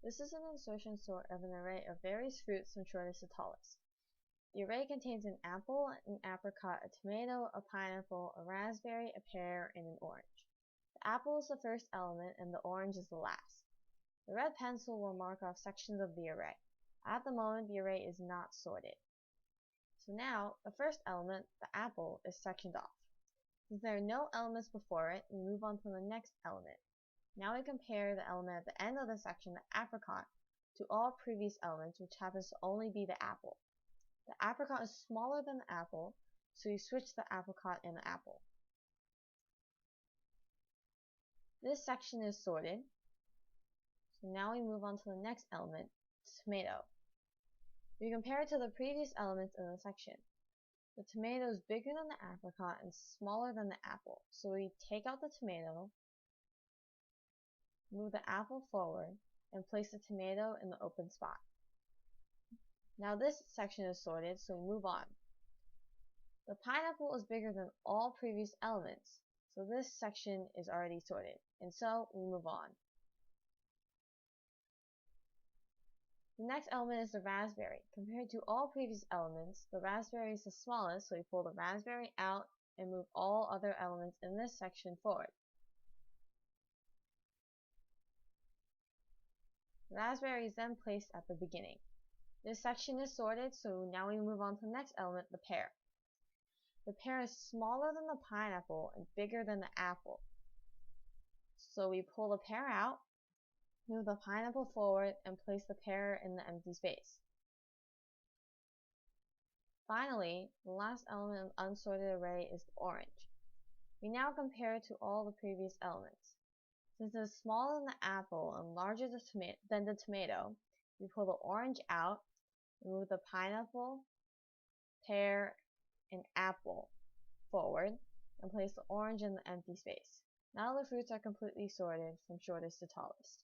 This is an insertion sort of an array of various fruits from shortest to tallest. The array contains an apple, an apricot, a tomato, a pineapple, a raspberry, a pear, and an orange. The apple is the first element and the orange is the last. The red pencil will mark off sections of the array. At the moment, the array is not sorted. So now, the first element, the apple, is sectioned off. Since there are no elements before it, we move on to the next element. Now we compare the element at the end of the section, the apricot, to all previous elements, which happens to only be the apple. The apricot is smaller than the apple, so we switch the apricot and the apple. This section is sorted. So now we move on to the next element, tomato. We compare it to the previous elements in the section. The tomato is bigger than the apricot and smaller than the apple, so we take out the tomato, move the apple forward, and place the tomato in the open spot. Now this section is sorted, so we move on. The pineapple is bigger than all previous elements, so this section is already sorted, and so we move on. The next element is the raspberry. Compared to all previous elements, the raspberry is the smallest, so we pull the raspberry out and move all other elements in this section forward. The raspberry is then placed at the beginning. This section is sorted, so now we move on to the next element, the pear. The pear is smaller than the pineapple and bigger than the apple. So we pull the pear out, move the pineapple forward, and place the pear in the empty space. Finally, the last element of the unsorted array is the orange. We now compare it to all the previous elements. Since it is smaller than the apple and larger than the tomato, we pull the orange out, move the pineapple, pear, and apple forward, and place the orange in the empty space. Now the fruits are completely sorted from shortest to tallest.